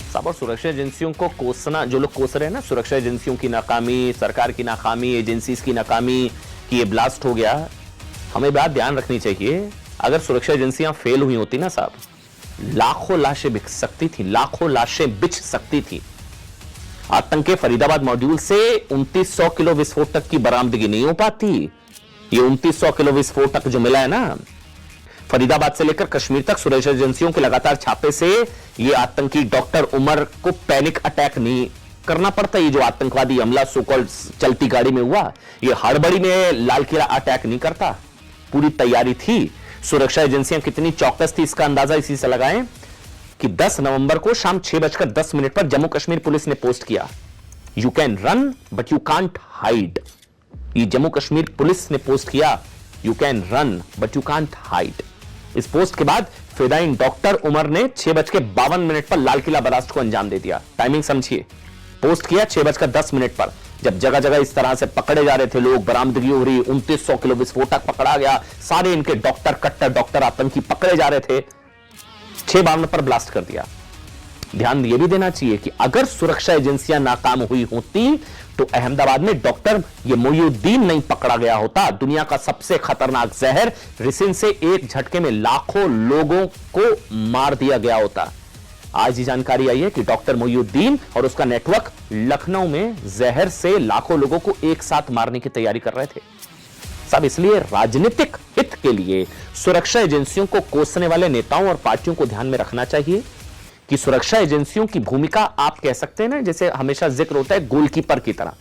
साहब और सुरक्षा एजेंसियों को कोसना, जो लोग कोस रहे हैं ना सुरक्षा एजेंसियों की नाकामी, सरकार की नाकामी, एजेंसीज की नाकामी कि ये ब्लास्ट हो गया, हमें बात ध्यान रखनी चाहिए। अगर सुरक्षा एजेंसियां फेल हुई होती ना साहब, लाखों लाशें बिक सकती थी, लाखों लाशें बिछ सकती थी। आतंक के फरीदाबाद मॉड्यूल से 2900 किलो विस्फोटक की बरामदगी नहीं हो पाती। ये 2900 किलो विस्फोटक जो मिला है ना, फरीदाबाद से लेकर कश्मीर तक सुरक्षा एजेंसियों के लगातार छापे से ये आतंकी डॉक्टर उमर को पैनिक अटैक नहीं करना पड़ता। ये जो आतंकवादी हमला सोकॉल्ड चलती गाड़ी में हुआ, ये हड़बड़ी में लाल किला अटैक नहीं करता, पूरी तैयारी थी। सुरक्षा एजेंसियां कितनी चौकस थी इसका अंदाजा इसी से लगाएं कि 10 नवंबर को शाम 6:10 पर जम्मू कश्मीर पुलिस ने पोस्ट किया, you can run but you can't hide. ये जम्मू कश्मीर पुलिस ने पोस्ट किया, you can run but you can't hide. इस पोस्ट के बाद फिदाइन डॉक्टर उमर ने 6:52 पर लाल किला ब्लास्ट को अंजाम दे दिया। टाइमिंग समझिए, पोस्ट किया 6:10 पर, जब जगह जगह इस तरह से पकड़े जा रहे थे लोग, बरामदगी हो रही, 2900 किलो विस्फोटक पकड़ा गया, सारे इनके डॉक्टर, कट्टर डॉक्टर आतंकी पकड़े जा रहे थे, 6:52 पर ब्लास्ट कर दिया। ध्यान यह भी देना चाहिए कि अगर सुरक्षा एजेंसियां नाकाम हुई होती तो अहमदाबाद में डॉक्टर ये मोइनुद्दीन नहीं पकड़ा गया होता। दुनिया का सबसे खतरनाक जहर रिसिन से एक झटके में लाखों लोगों को मार दिया गया होता। आज ये जानकारी आई है कि डॉक्टर मोइनुद्दीन और उसका नेटवर्क लखनऊ में जहर से लाखों लोगों को एक साथ मारने की तैयारी कर रहे थे। सब इसलिए राजनीतिक हित के लिए सुरक्षा एजेंसियों को कोसने वाले नेताओं और पार्टियों को ध्यान में रखना चाहिए कि सुरक्षा एजेंसियों की भूमिका आप कह सकते हैं ना, जैसे हमेशा जिक्र होता है गोलकीपर की तरह।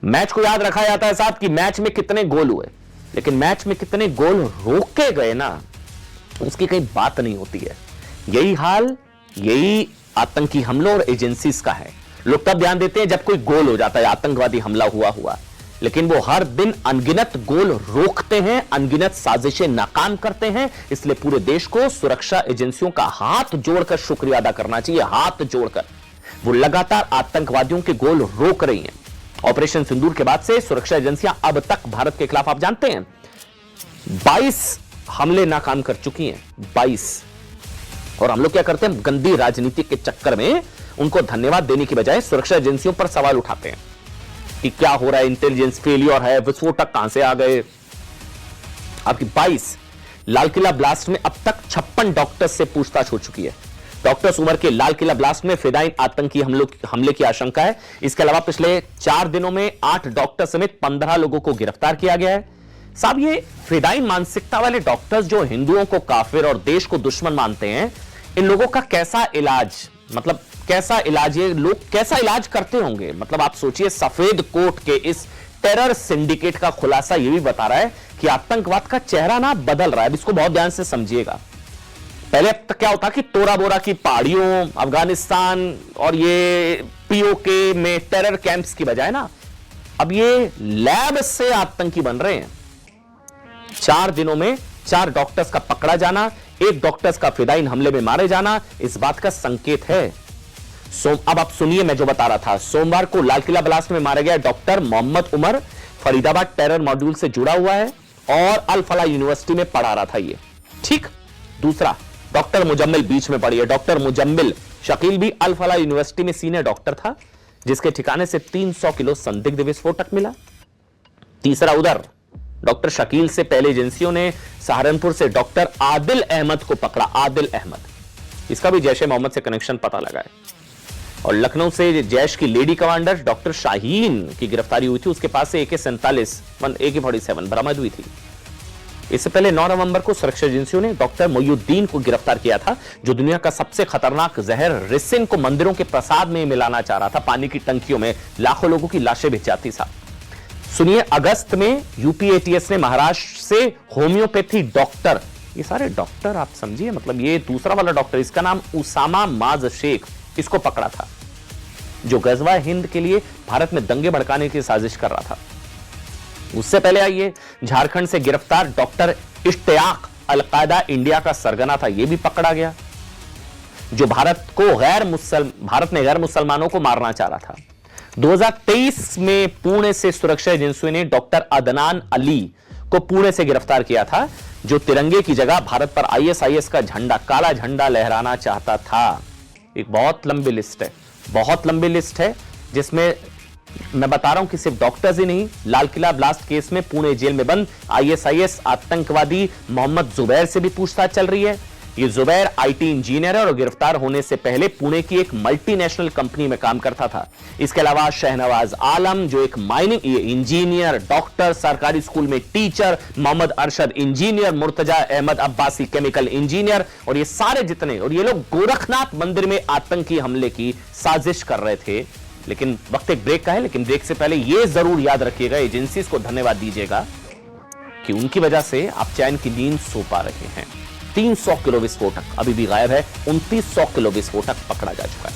मैच को याद रखा जाता है साहब कि मैच में कितने गोल हुए, लेकिन मैच में कितने गोल रोके गए ना, उसकी कहीं बात नहीं होती है। यही हाल यही आतंकी हमलों और एजेंसीज का है। लोग तब ध्यान देते हैं जब कोई गोल हो जाता है, आतंकवादी हमला हुआ, लेकिन वो हर दिन अनगिनत गोल रोकते हैं, अनगिनत साजिशें नाकाम करते हैं। इसलिए पूरे देश को सुरक्षा एजेंसियों का हाथ जोड़कर शुक्रिया अदा करना चाहिए, हाथ जोड़कर। वो लगातार आतंकवादियों के गोल रोक रही हैं। ऑपरेशन सिंदूर के बाद से सुरक्षा एजेंसियां अब तक भारत के खिलाफ, आप जानते हैं, 22 हमले नाकाम कर चुकी हैं, 22। और हम लोग क्या करते हैं, गंदी राजनीति के चक्कर में उनको धन्यवाद देने की बजाय सुरक्षा एजेंसियों पर सवाल उठाते हैं कि क्या हो रहा है, इंटेलिजेंस फेलियर है, विस्फोटक कहां से आ गए। आपकी 22 लाल किला ब्लास्ट में अब तक 56 डॉक्टर्स से पूछताछ हो चुकी है। डॉक्टर्स उमर के लाल किला ब्लास्ट में फिदाइन आतंकी हमले की आशंका है। इसके अलावा पिछले 4 दिनों में 8 डॉक्टर समेत 15 लोगों को गिरफ्तार किया गया है। साहब ये फिदाइन मानसिकता वाले डॉक्टर्स जो हिंदुओं को काफिर और देश को दुश्मन मानते हैं, इन लोगों का कैसा इलाज, मतलब कैसा इलाज, ये लोग कैसा इलाज करते होंगे। मतलब आप सोचिए, सफेद कोट के इस टेरर सिंडिकेट का खुलासा यह भी बता रहा है कि आतंकवाद का चेहरा ना बदल रहा है। अब इसको बहुत ध्यान से समझिएगा। पहले अब तक क्या होता कि तोरा बोरा की पहाड़ियों, अफगानिस्तान और ये पीओके में टेरर कैंप्स की बजाय ना, अब ये लैब से आतंकी बन रहे हैं। 4 दिनों में 4 डॉक्टर्स का पकड़ा जाना, 1 डॉक्टर्स का फिदाइन हमले में मारे जाना, इस बात का संकेत है। अब आप सुनिए मैं जो बता रहा था। सोमवार को लाल किला ब्लास्ट में मारे गए doctor Mohammad Umar Faridabad terror module से जुड़ा हुआ है और अल फला यूनिवर्सिटी में पढ़ा रहा था ये, ठीक। दूसरा, डॉक्टर मुजम्मिल बीच में पढ़ी है। डॉक्टर मुजम्मिल शकील भी अल फला यूनिवर्सिटी में सीनियर डॉक्टर था, जिसके ठिकाने से 300 किलो संदिग्ध विस्फोटक मिला। तीसरा, उधर डॉक्टर शकील से पहले एजेंसियों ने सहारनपुर से डॉक्टर आदिल अहमद को पकड़ा। आदिल अहमद, इसका भी जैश ए मोहम्मद से कनेक्शन पता लगा है। और लखनऊ से जैश की लेडी कमांडर डॉक्टर शाहीन की गिरफ्तारी हुई थी, उसके पास से AK-47 AK-47 बरामद हुई थी। इससे पहले 9 नवंबर को सुरक्षा एजेंसियों ने डॉक्टर मोइनुद्दीन को गिरफ्तार किया था, जो दुनिया का सबसे खतरनाक जहर रिसिन को मंदिरों के प्रसाद में मिलाना चाह रहा था। पानी की टंकियों में लाखों लोगों की लाशें भिज जाती था। सुनिए, अगस्त में यूपीएटीएस ने महाराष्ट्र से होम्योपैथी डॉक्टर, ये सारे डॉक्टर आप समझिए, मतलब ये दूसरा वाला डॉक्टर, इसका नाम उसामा माज शेख, इसको पकड़ा था, जो गजवा हिंद के लिए भारत में दंगे भड़काने की साजिश कर रहा था। उससे पहले आइए, झारखंड से गिरफ्तार डॉक्टर इश्तियाक अलकायदा इंडिया का सरगना था, यह भी पकड़ा गया, जो भारत ने गैर मुसलमानों को मारना चाह रहा था। 2023 में पुणे से सुरक्षा एजेंसियों ने डॉक्टर अदनान अली को पुणे से गिरफ्तार किया था, जो तिरंगे की जगह भारत पर ISIS का झंडा, काला झंडा लहराना चाहता था। एक बहुत लंबी लिस्ट है, बहुत लंबी लिस्ट है, जिसमें मैं बता रहा हूं कि सिर्फ डॉक्टर्स ही नहीं, लाल किला ब्लास्ट केस में पुणे जेल में बंद आईएसआईएस आतंकवादी मोहम्मद जुबैर से भी पूछताछ चल रही है। ये जुबैर आईटी इंजीनियर है और गिरफ्तार होने से पहले पुणे की एक मल्टीनेशनल कंपनी में काम करता था। इसके अलावा शहनवाज आलम जो एक माइनिंग इंजीनियर, डॉक्टर, सरकारी स्कूल में teacher, Mohammad Arshad engineer, Murtaza Ahmed Abbasi chemical engineer, और ये सारे जितने, और ये लोग गोरखनाथ मंदिर में आतंकी हमले की साजिश कर रहे थे। लेकिन वक्त एक ब्रेक का है, लेकिन ब्रेक से पहले यह जरूर याद रखिएगा, एजेंसीज को धन्यवाद दीजिएगा कि उनकी वजह से आप चैन की नींद सो पा रहे हैं। 300 किलो विस्फोटक अभी भी गायब है, 2900 किलो विस्फोटक पकड़ा जा चुका है।